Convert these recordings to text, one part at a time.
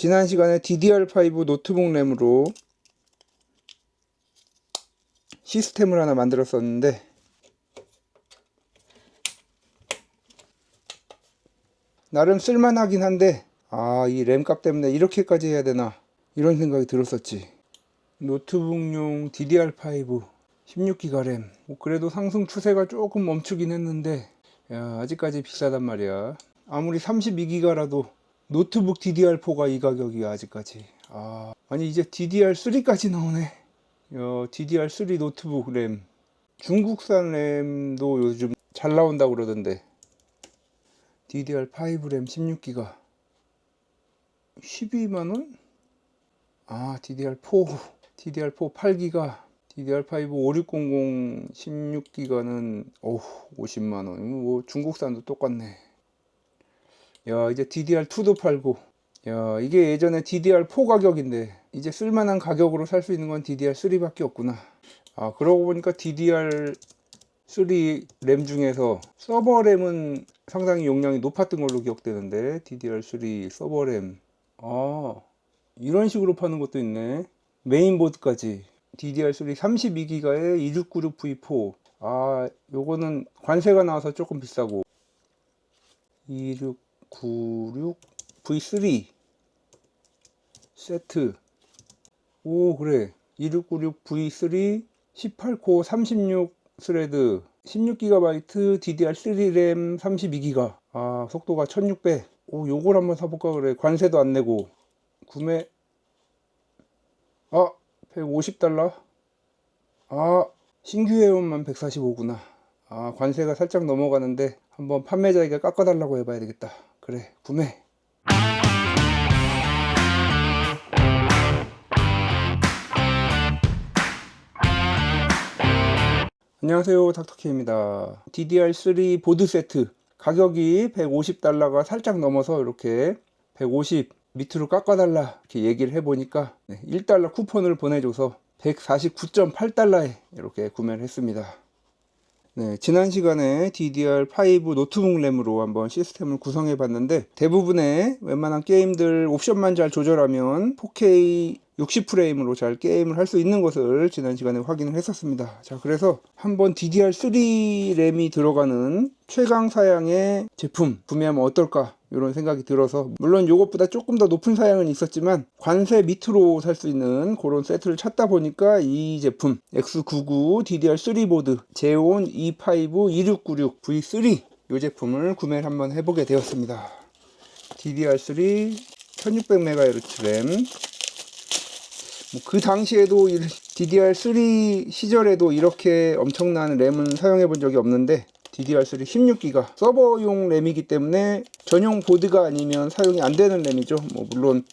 지난 시간에 DDR5 노트북 램으로 시스템을 하나 만들었었는데 나름 쓸만하긴 한데 이 램값 때문에 이렇게까지 해야 되나 이런 생각이 들었었지. 노트북용 DDR5 16기가 램 그래도 상승 추세가 조금 멈추긴 했는데 아직까지 비싸단 말이야. 아무리 32기가라도 노트북 DDR4가 이 가격이야 아직까지. 아니 이제 DDR3까지 나오네. DDR3 노트북 램 중국산 램도 요즘 잘 나온다고 그러던데 DDR5 램 16기가 12만원? DDR4 8기가 DDR5 5600 16기가는 50만원. 뭐 중국산도 똑같네. 이제 DDR2도 팔고. 이게 예전에 DDR4 가격인데 이제 쓸만한 가격으로 살 수 있는 건 DDR3 밖에 없구나. 그러고 보니까 DDR3 램 중에서 서버 램은 상당히 용량이 높았던 걸로 기억되는데 DDR3 서버 램 이런 식으로 파는 것도 있네. 메인보드까지 DDR3 32기가에 2696V4. 요거는 관세가 나와서 조금 비싸고 2696V3 세트. 그래 2696V3 18코어 36 스레드 16GB DDR3 램 32기가. 속도가 1600. 요걸 한번 사볼까 그래. 관세도 안 내고. 구매 150달러. 신규 회원만 145구나. 관세가 살짝 넘어가는데 한번 판매자에게 깎아달라고 해봐야 되겠다. 그래, 구매. 안녕하세요, 닥터케입니다. DDR3 보드 세트 가격이 150달러가 살짝 넘어서 이렇게 150 밑으로 깎아달라 이렇게 얘기를 해보니까 1달러 쿠폰을 보내줘서 149.8달러에 이렇게 구매를 했습니다. 지난 시간에 DDR5 노트북 램으로 한번 시스템을 구성해 봤는데 대부분의 웬만한 게임들 옵션만 잘 조절하면 4K 60프레임으로 잘 게임을 할 수 있는 것을 지난 시간에 확인을 했었습니다. 자, 그래서 한번 DDR3 램이 들어가는 최강 사양의 제품 구매하면 어떨까 이런 생각이 들어서, 물론 이것보다 조금 더 높은 사양은 있었지만 관세 밑으로 살 수 있는 그런 세트를 찾다 보니까 이 제품 X99 DDR3 보드 제온 E5 2696 V3 이 제품을 구매를 한번 해보게 되었습니다. DDR3 1600MHz 램. 그 당시에도 DDR3 시절에도 이렇게 엄청난 램은 사용해 본 적이 없는데 DDR3 16기가 서버용 램이기 때문에 전용 보드가 아니면 사용이 안 되는 램이죠. 물론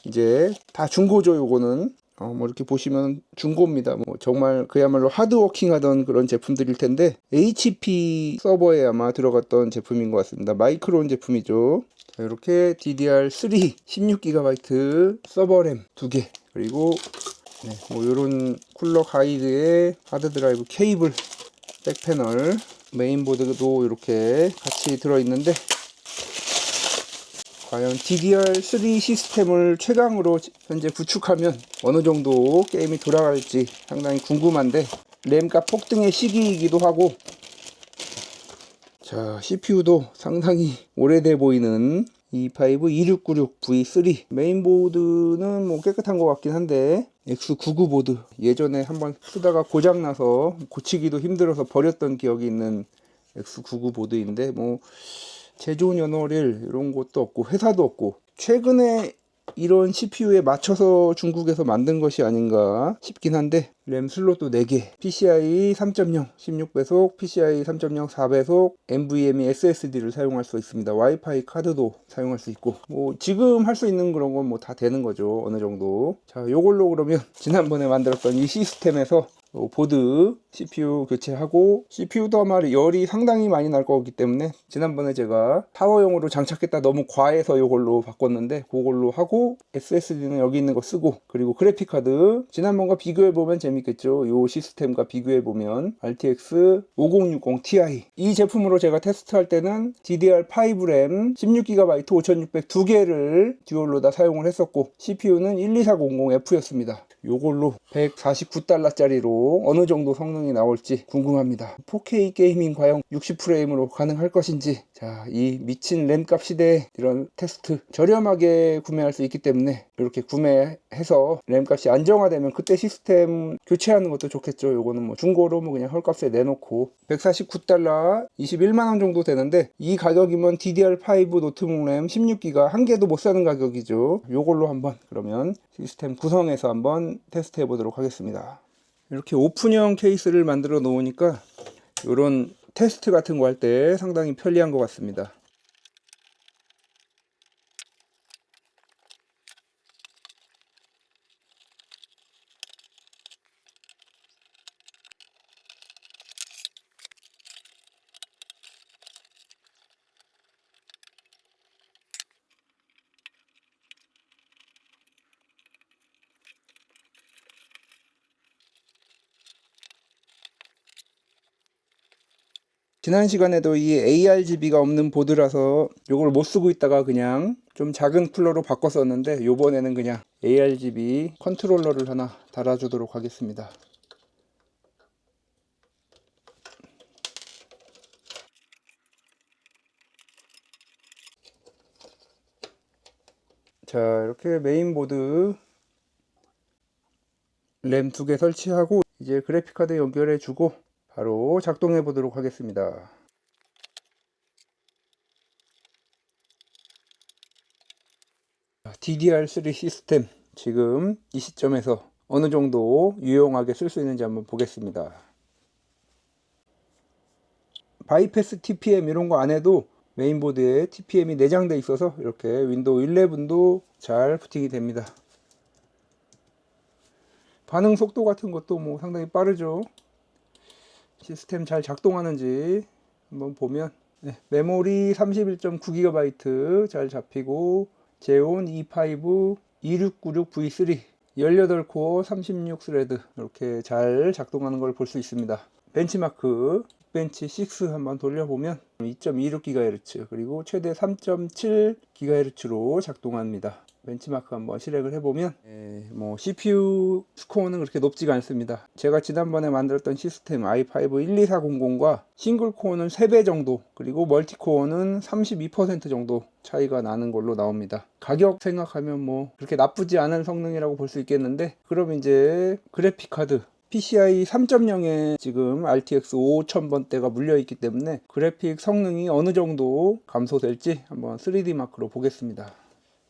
이제 다 중고죠. 요거는 이렇게 보시면 중고입니다. 정말 그야말로 하드워킹 하던 그런 제품들일 텐데 HP 서버에 아마 들어갔던 제품인 것 같습니다. 마이크론 제품이죠. 자, 이렇게 DDR3 16GB 서버 램 2개, 그리고 요런 쿨러 가이드에 하드드라이브 케이블, 백패널, 메인보드도 이렇게 같이 들어있는데 과연 DDR3 시스템을 최강으로 현재 구축하면 어느 정도 게임이 돌아갈지 상당히 궁금한데, 램값 폭등의 시기이기도 하고, 자, CPU도 상당히 오래돼 보이는 E5 2696 V3. 메인보드는 깨끗한 것 같긴 한데 X99 보드, 예전에 한번 쓰다가 고장나서 고치기도 힘들어서 버렸던 기억이 있는 X99 보드인데 제조 연월일 이런 것도 없고 회사도 없고 최근에 이런 CPU에 맞춰서 중국에서 만든 것이 아닌가 싶긴 한데, 램 슬롯도 4개, PCI 3.0 16배속, PCI 3.0 4배속, NVMe SSD를 사용할 수 있습니다. 와이파이 카드도 사용할 수 있고, 지금 할 수 있는 그런 건 다 되는 거죠. 어느 정도. 자, 요걸로 그러면 지난번에 만들었던 이 시스템에서 보드 CPU 교체하고, CPU도 아마 열이 상당히 많이 날 거기 때문에 지난번에 제가 타워용으로 장착했다 너무 과해서 이걸로 바꿨는데 그걸로 하고, SSD는 여기 있는 거 쓰고, 그리고 그래픽카드 지난번과 비교해 보면 재밌겠죠. 요 시스템과 비교해보면 RTX 5060 Ti 이 제품으로 제가 테스트할 때는 DDR5 램 16GB 5600 두 개를 듀얼로 다 사용을 했었고 CPU는 12400F였습니다. 요걸로 149달러짜리로 어느 정도 성능이 나올지 궁금합니다. 4K 게이밍 과연 60프레임으로 가능할 것인지. 자, 이 미친 램값 시대에 이런 테스트 저렴하게 구매할 수 있기 때문에 이렇게 구매해서 램값이 안정화되면 그때 시스템 교체하는 것도 좋겠죠. 요거는 뭐 중고로 뭐 그냥 헐값에 내놓고 149달러 21만원 정도 되는데 이 가격이면 DDR5 노트북 램 16기가 한 개도 못 사는 가격이죠. 요걸로 한번 그러면 시스템 구성해서 한번 테스트 해 보도록 하겠습니다. 이렇게 오픈형 케이스를 만들어 놓으니까 이런 테스트 같은 거 할 때 상당히 편리한 것 같습니다. 지난 시간에도 이 ARGB가 없는 보드라서 이걸 못 쓰고 있다가 그냥 좀 작은 쿨러로 바꿨었는데 요번에는 그냥 ARGB 컨트롤러를 하나 달아주도록 하겠습니다. 자, 이렇게 메인보드 램 2개 설치하고 이제 그래픽카드 연결해 주고 바로 작동해 보도록 하겠습니다. DDR3 시스템 지금 이 시점에서 어느 정도 유용하게 쓸 수 있는지 한번 보겠습니다. 바이패스 TPM 이런 거 안 해도 메인보드에 TPM이 내장돼 있어서 이렇게 윈도우 11도 잘 부팅이 됩니다. 반응 속도 같은 것도 뭐 상당히 빠르죠. 시스템 잘 작동하는지 한번 보면 메모리 31.9GB 잘 잡히고 제온 E5 2696V3 18코어 36스레드 이렇게 잘 작동하는 걸 볼 수 있습니다. 벤치마크 벤치 6 한번 돌려보면 2.26GHz 그리고 최대 3.7GHz로 작동합니다. 벤치마크 한번 실행을 해보면 뭐 CPU 스코어는 그렇게 높지가 않습니다. 제가 지난번에 만들었던 시스템 i5 12400과 싱글 코어는 3배 정도 그리고 멀티코어는 32% 정도 차이가 나는 걸로 나옵니다. 가격 생각하면 뭐 그렇게 나쁘지 않은 성능이라고 볼 수 있겠는데 그럼 이제 그래픽카드 PCI 3.0에 지금 RTX 5000번대가 물려있기 때문에 그래픽 성능이 어느 정도 감소될지 한번 3D 마크로 보겠습니다.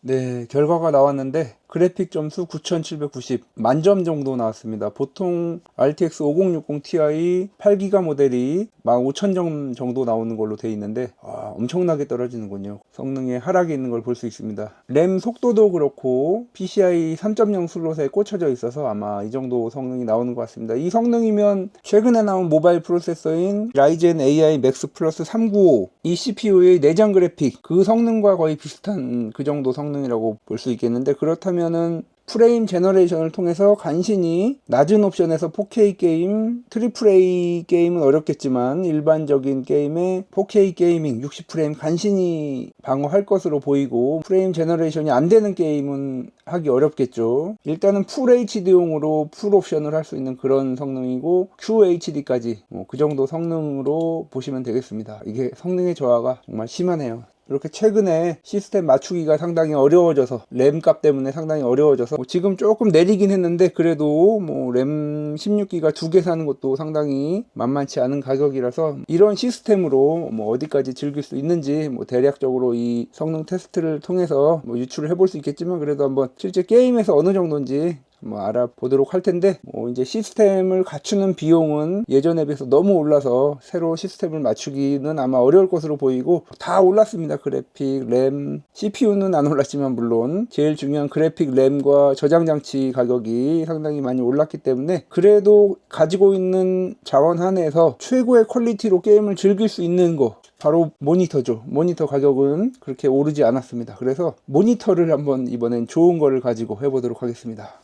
네, 결과가 나왔는데 그래픽 점수 9790 만점 정도 나왔습니다. 보통 RTX 5060 Ti 8기가 모델이 15000점 정도 나오는 걸로 되어 있는데 엄청나게 떨어지는군요. 성능에 하락이 있는 걸 볼 수 있습니다. 램 속도도 그렇고 PCI 3.0 슬롯에 꽂혀져 있어서 아마 이 정도 성능이 나오는 것 같습니다. 이 성능이면 최근에 나온 모바일 프로세서인 라이젠 AI 맥스 플러스 395 이 CPU의 내장 그래픽 그 성능과 거의 비슷한 그 정도 성능이라고 볼 수 있겠는데 그렇다면은 프레임 제너레이션을 통해서 간신히 낮은 옵션에서 4K 게임, AAA 게임은 어렵겠지만 일반적인 게임에 4K 게이밍 60프레임 간신히 방어할 것으로 보이고 프레임 제너레이션이 안 되는 게임은 하기 어렵겠죠. 일단은 풀 HD용으로 풀 옵션을 할 수 있는 그런 성능이고 QHD까지 그 정도 성능으로 보시면 되겠습니다. 이게 성능의 저하가 정말 심하네요. 이렇게 최근에 시스템 맞추기가 상당히 어려워져서 램값 때문에 상당히 어려워져서 지금 조금 내리긴 했는데 그래도 뭐 램 16기가 2개 사는 것도 상당히 만만치 않은 가격이라서 이런 시스템으로 뭐 어디까지 즐길 수 있는지 뭐 대략적으로 이 성능 테스트를 통해서 뭐 유출을 해볼 수 있겠지만 그래도 한번 실제 게임에서 어느 정도인지 뭐 알아보도록 할 텐데 이제 시스템을 갖추는 비용은 예전에 비해서 너무 올라서 새로 시스템을 맞추기는 아마 어려울 것으로 보이고 다 올랐습니다. 그래픽, 램, CPU는 안 올랐지만 물론 제일 중요한 그래픽, 램과 저장 장치 가격이 상당히 많이 올랐기 때문에 그래도 가지고 있는 자원 한에서 최고의 퀄리티로 게임을 즐길 수 있는 거 바로 모니터죠. 모니터 가격은 그렇게 오르지 않았습니다. 그래서 모니터를 한번 이번엔 좋은 거를 가지고 해보도록 하겠습니다.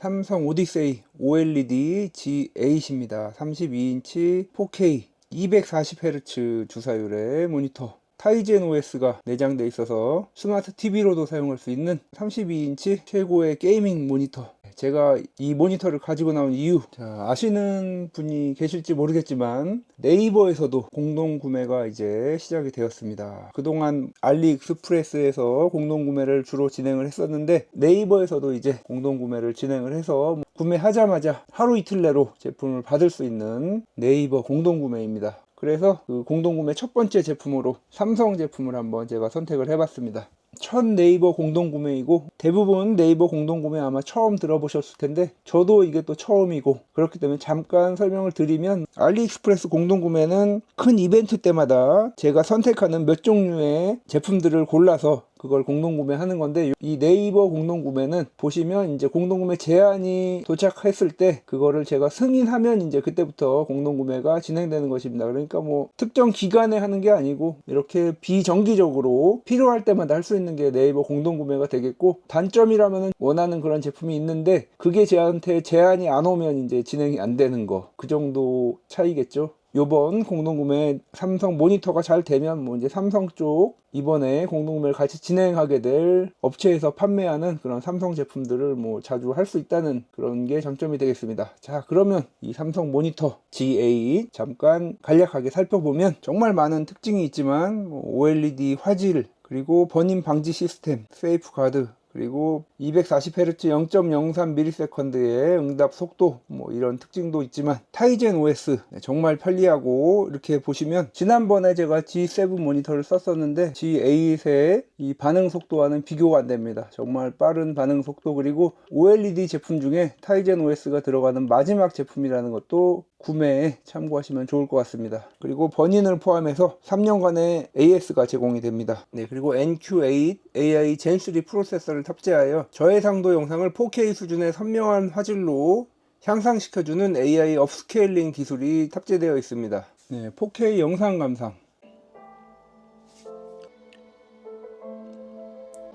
삼성 오디세이 OLED G8입니다. 32인치 4K 240Hz 주사율의 모니터, 타이젠 OS가 내장되어 있어서 스마트 TV로도 사용할 수 있는 32인치 최고의 게이밍 모니터. 제가 이 모니터를 가지고 나온 이유, 아시는 분이 계실지 모르겠지만 네이버에서도 공동 구매가 이제 시작이 되었습니다. 그동안 알리익스프레스에서 공동 구매를 주로 진행을 했었는데, 네이버에서도 이제 공동 구매를 진행을 해서 구매하자마자 하루 이틀 내로 제품을 받을 수 있는 네이버 공동 구매입니다. 그래서 그 공동구매 첫 번째 제품으로 삼성 제품을 한번 제가 선택을 해봤습니다. 첫 네이버 공동구매이고, 대부분 네이버 공동구매 아마 처음 들어보셨을 텐데 저도 이게 또 처음이고, 그렇기 때문에 잠깐 설명을 드리면, 알리익스프레스 공동구매는 큰 이벤트 때마다 제가 선택하는 몇 종류의 제품들을 골라서 그걸 공동구매하는 건데, 이 네이버 공동구매는 보시면 이제 공동구매 제한이 도착했을 때 그거를 제가 승인하면 이제 그때부터 공동구매가 진행되는 것입니다. 그러니까 뭐 특정 기간에 하는 게 아니고 이렇게 비정기적으로 필요할 때마다 할 수 있는 게 네이버 공동구매가 되겠고, 단점이라면 원하는 그런 제품이 있는데 그게 저한테 제한이 안 오면 이제 진행이 안 되는 거, 그 정도 차이겠죠. 요번 공동구매 삼성 모니터가 잘 되면 뭐 이제 삼성 쪽 이번에 공동구매를 같이 진행하게 될 업체에서 판매하는 그런 삼성 제품들을 뭐 자주 할 수 있다는 그런 게 장점이 되겠습니다. 자, 그러면 이 삼성 모니터 G8 잠깐 간략하게 살펴보면, 정말 많은 특징이 있지만 OLED 화질, 그리고 버닝 방지 시스템, 세이프 가드, 그리고 240Hz 0.03ms 응답 속도, 뭐 이런 특징도 있지만, 타이젠 OS 정말 편리하고, 이렇게 보시면 지난번에 제가 G7 모니터를 썼었는데 G8의 이 반응 속도와는 비교가 안 됩니다. 정말 빠른 반응 속도, 그리고 OLED 제품 중에 타이젠 OS가 들어가는 마지막 제품이라는 것도 구매에 참고하시면 좋을 것 같습니다. 그리고 버닌을 포함해서 3년간의 AS가 제공이 됩니다. 네, 그리고 NQ8 AI Gen3 프로세서를 탑재하여 저해상도 영상을 4K 수준의 선명한 화질로 향상시켜주는 AI 업스케일링 기술이 탑재되어 있습니다. 네, 4K 영상 감상.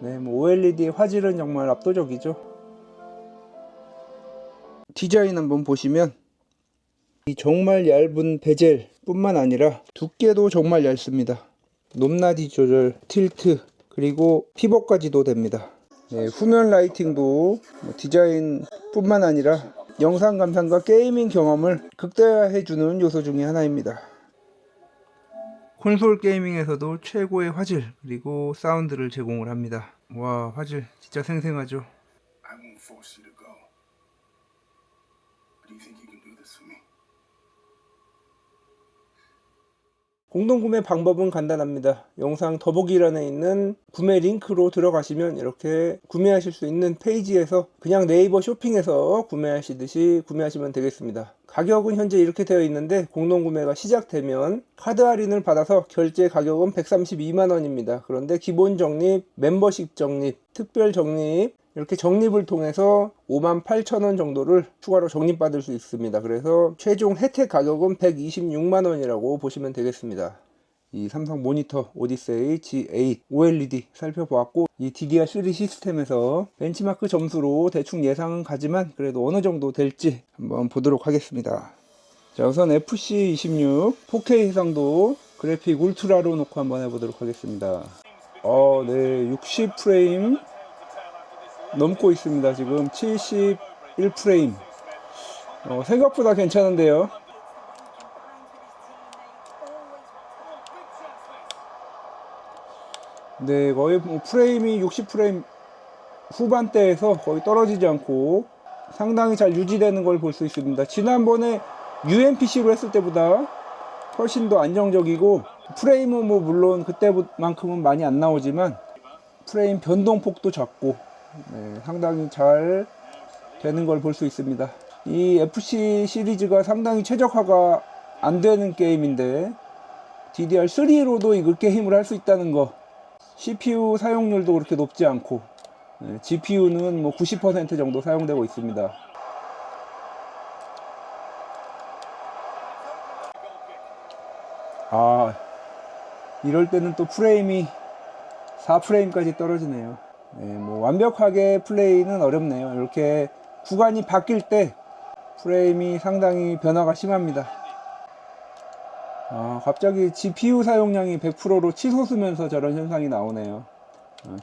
네, 뭐 OLED 화질은 정말 압도적이죠. 디자인 한번 보시면, 이 정말 얇은 베젤 뿐만 아니라 두께도 정말 얇습니다. 높낮이 조절, 틸트, 그리고 피벗까지도 됩니다. 네, 후면 라이팅도 디자인 뿐만 아니라 영상 감상과 게이밍 경험을 극대화해주는 요소 중에 하나입니다. 콘솔 게이밍에서도 최고의 화질, 그리고 사운드를 제공을 합니다. 와, 화질 진짜 생생하죠. I won't force you to go. But do you think you can do this for me? 공동구매 방법은 간단합니다. 영상 더보기란에 있는 구매 링크로 들어가시면 이렇게 구매하실 수 있는 페이지에서 그냥 네이버 쇼핑에서 구매하시듯이 구매하시면 되겠습니다. 가격은 현재 이렇게 되어 있는데, 공동구매가 시작되면 카드 할인을 받아서 결제 가격은 132만원입니다. 그런데 기본 적립, 멤버십 적립, 특별 적립, 이렇게 적립을 통해서 58,000원 정도를 추가로 적립받을 수 있습니다. 그래서 최종 혜택 가격은 126만원이라고 보시면 되겠습니다. 이 삼성 모니터 오디세이 G8 OLED 살펴보았고, 이 DDR3 시스템에서 벤치마크 점수로 대충 예상은 가지만 그래도 어느 정도 될지 한번 보도록 하겠습니다. 자, 우선 FC26 4K 해상도 그래픽 울트라로 놓고 한번 해보도록 하겠습니다. 네, 60프레임 넘고 있습니다. 지금 71프레임. 생각보다 괜찮은데요. 네, 거의 뭐 프레임이 60프레임 후반대에서 거의 떨어지지 않고 상당히 잘 유지되는 걸 볼 수 있습니다. 지난번에 UMPC로 했을 때보다 훨씬 더 안정적이고, 프레임은 뭐 물론 그때만큼은 많이 안 나오지만 프레임 변동폭도 작고, 네, 상당히 잘 되는 걸 볼 수 있습니다. 이 FC 시리즈가 상당히 최적화가 안 되는 게임인데 DDR3로도 이렇게 힘을 할 수 있다는 거, CPU 사용률도 그렇게 높지 않고, GPU는 뭐 90% 정도 사용되고 있습니다. 이럴 때는 또 프레임이 4프레임까지 떨어지네요. 뭐 완벽하게 플레이는 어렵네요. 이렇게 구간이 바뀔 때 프레임이 상당히 변화가 심합니다. 갑자기 GPU 사용량이 100%로 치솟으면서 저런 현상이 나오네요.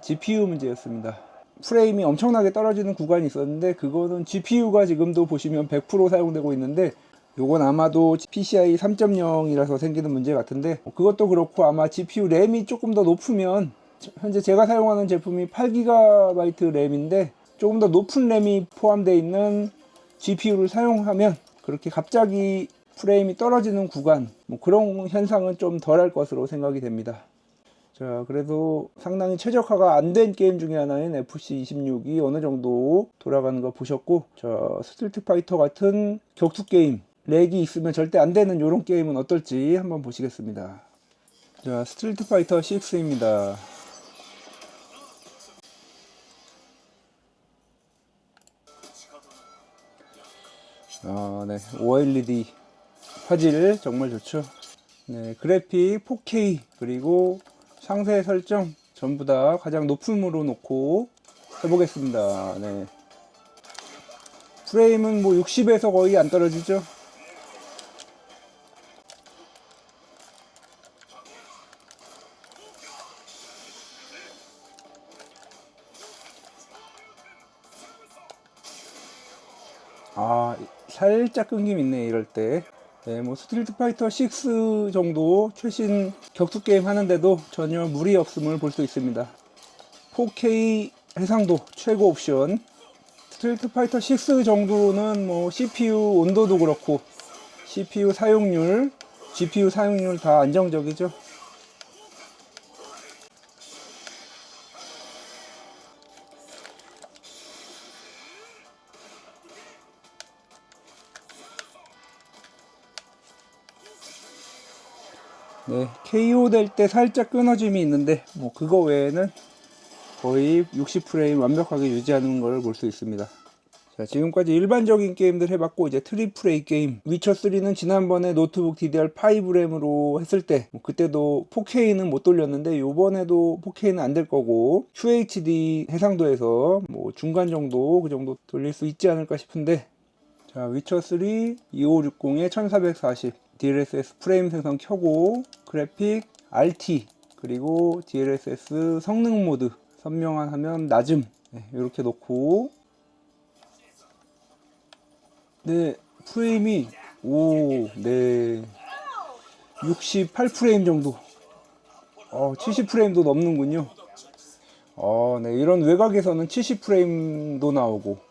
GPU 문제였습니다. 프레임이 엄청나게 떨어지는 구간이 있었는데 그거는 GPU가 지금도 보시면 100% 사용되고 있는데 요건 아마도 PCI 3.0이라서 생기는 문제 같은데 그것도 그렇고 아마 GPU 램이 조금 더 높으면 현재 제가 사용하는 제품이 8GB 램인데 조금 더 높은 램이 포함되어 있는 GPU를 사용하면 그렇게 갑자기 프레임이 떨어지는 구간 그런 현상은 좀 덜할 것으로 생각이 됩니다. 자, 그래도 상당히 최적화가 안 된 게임 중에 하나인 FC26이 어느 정도 돌아가는 거 보셨고, 자, 스트리트 파이터 같은 격투 게임, 렉이 있으면 절대 안 되는 이런 게임은 어떨지 한번 보시겠습니다. 자, 스트리트 파이터 6입니다. 네, OLED 화질 정말 좋죠. 네, 그래픽 4K 그리고 상세 설정 전부 다 가장 높음으로 놓고 해보겠습니다. 네. 프레임은 뭐 60에서 거의 안 떨어지죠. 살짝 끊김 있네 이럴 때. 네, 뭐 스트리트 파이터 6 정도 최신 격투 게임 하는데도 전혀 무리 없음을 볼 수 있습니다. 4K 해상도 최고 옵션. 스트리트 파이터 6 정도는 뭐 CPU 온도도 그렇고 CPU 사용률, GPU 사용률 다 안정적이죠. 네, KO 될 때 살짝 끊어짐이 있는데 뭐 그거 외에는 거의 60프레임 완벽하게 유지하는 걸 볼 수 있습니다. 자, 지금까지 일반적인 게임들 해봤고 이제 트리플 A 게임 위쳐3는 지난번에 노트북 DDR5램으로 했을 때 그때도 4K는 못 돌렸는데 요번에도 4K는 안 될 거고 QHD 해상도에서 뭐 중간 정도 그 정도 돌릴 수 있지 않을까 싶은데, 자, 위쳐3 2560에 1440 DLSS 프레임 생성 켜고 그래픽 RT 그리고 DLSS 성능 모드 선명한 화면 낮음 이렇게 놓고, 네, 프레임이 68프레임 정도, 70프레임도 넘는군요. 네, 이런 외곽에서는 70프레임도 나오고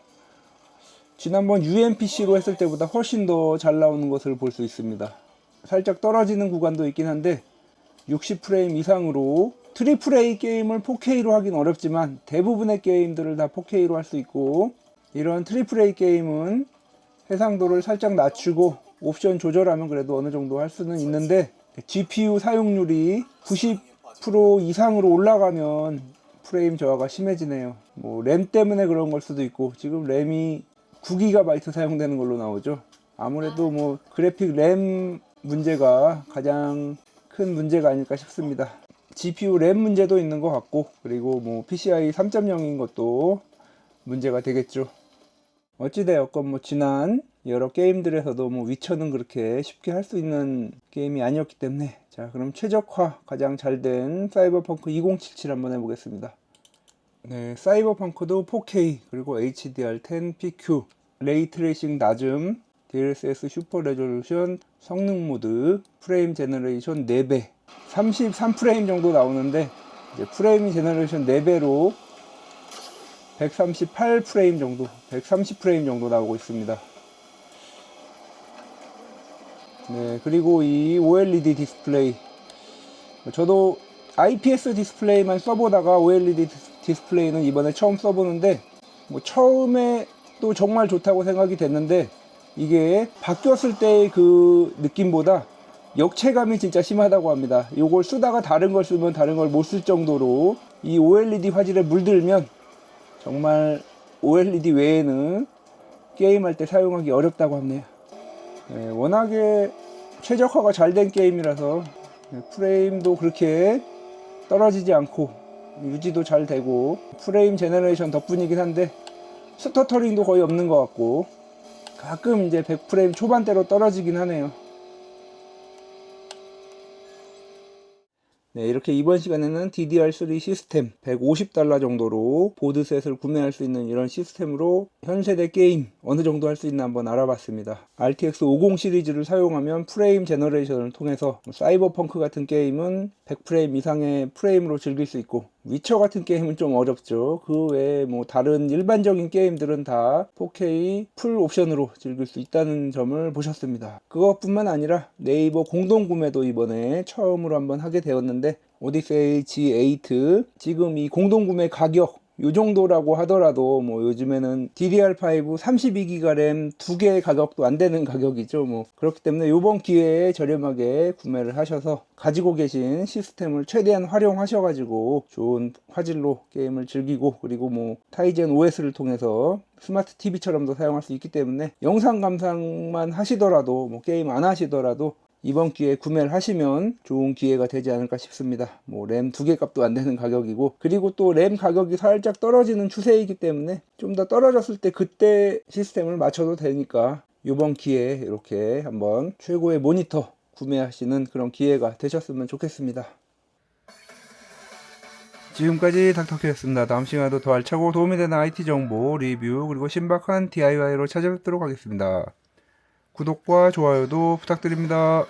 지난번 UMPC로 했을 때보다 훨씬 더 잘 나오는 것을 볼 수 있습니다. 살짝 떨어지는 구간도 있긴 한데 60프레임 이상으로 트리플 A 게임을 4K로 하긴 어렵지만 대부분의 게임들을 다 4K로 할 수 있고, 이런 트리플 A 게임은 해상도를 살짝 낮추고 옵션 조절하면 그래도 어느 정도 할 수는 있는데 GPU 사용률이 90% 이상으로 올라가면 프레임 저하가 심해지네요. 뭐 램 때문에 그런 걸 수도 있고 지금 램이 9GB 사용되는 걸로 나오죠. 아무래도 뭐 그래픽 램 문제가 가장 큰 문제가 아닐까 싶습니다. GPU 램 문제도 있는 것 같고 그리고 뭐 PCI 3.0인 것도 문제가 되겠죠. 어찌되었건 뭐 지난 여러 게임들에서도 뭐 위쳐는 그렇게 쉽게 할 수 있는 게임이 아니었기 때문에, 자, 그럼 최적화 가장 잘 된 사이버펑크 2077 한번 해보겠습니다. 네, 사이버펑크도 4K 그리고 HDR10 PQ 레이 트레이싱 낮음 DLSS 슈퍼 레졸루션 성능 모드 프레임 제너레이션 4배 33프레임 정도 나오는데 이제 프레임 제너레이션 4배로 138프레임 정도 130프레임 정도 나오고 있습니다. 네, 그리고 이 OLED 디스플레이, 저도 IPS 디스플레이만 써보다가 OLED 디스플레이는 이번에 처음 써보는데 뭐 처음에 또 정말 좋다고 생각이 됐는데 이게 바뀌었을 때의 그 느낌보다 역체감이 진짜 심하다고 합니다. 이걸 쓰다가 다른 걸 쓰면 다른 걸 못 쓸 정도로 이 OLED 화질에 물들면 정말 OLED 외에는 게임할 때 사용하기 어렵다고 합니다. 네, 워낙에 최적화가 잘 된 게임이라서 프레임도 그렇게 떨어지지 않고 유지도 잘 되고 프레임 제너레이션 덕분이긴 한데 스터터링도 거의 없는 것 같고, 가끔 이제 100프레임 초반대로 떨어지긴 하네요. 네, 이렇게 이번 시간에는 DDR3 시스템 $150 정도로 보드셋을 구매할 수 있는 이런 시스템으로 현 세대 게임 어느 정도 할 수 있나 한번 알아봤습니다. RTX 50 시리즈를 사용하면 프레임 제너레이션을 통해서 사이버펑크 같은 게임은 100프레임 이상의 프레임으로 즐길 수 있고, 위쳐 같은 게임은 좀 어렵죠. 그 외에 뭐 다른 일반적인 게임들은 다 4K 풀 옵션으로 즐길 수 있다는 점을 보셨습니다. 그것뿐만 아니라 네이버 공동 구매도 이번에 처음으로 한번 하게 되었는데, 오디세이 G8 지금 이 공동 구매 가격 요 정도라고 하더라도 뭐 요즘에는 DDR5 32기가 램 2개 가격도 안 되는 가격이죠. 뭐 그렇기 때문에 요번 기회에 저렴하게 구매를 하셔서 가지고 계신 시스템을 최대한 활용하셔 가지고 좋은 화질로 게임을 즐기고, 그리고 뭐 타이젠 OS를 통해서 스마트 TV처럼도 사용할 수 있기 때문에 영상 감상만 하시더라도, 뭐 게임 안 하시더라도 이번 기회에 구매를 하시면 좋은 기회가 되지 않을까 싶습니다. 뭐 램 2개 값도 안 되는 가격이고, 그리고 또 램 가격이 살짝 떨어지는 추세이기 때문에 좀 더 떨어졌을 때 그때 시스템을 맞춰도 되니까 이번 기회에 이렇게 한번 최고의 모니터 구매하시는 그런 기회가 되셨으면 좋겠습니다. 지금까지 닥터케였습니다. 다음 시간에도 더 알차고 도움이 되는 IT 정보, 리뷰, 그리고 신박한 DIY로 찾아뵙도록 하겠습니다. 구독과 좋아요도 부탁드립니다.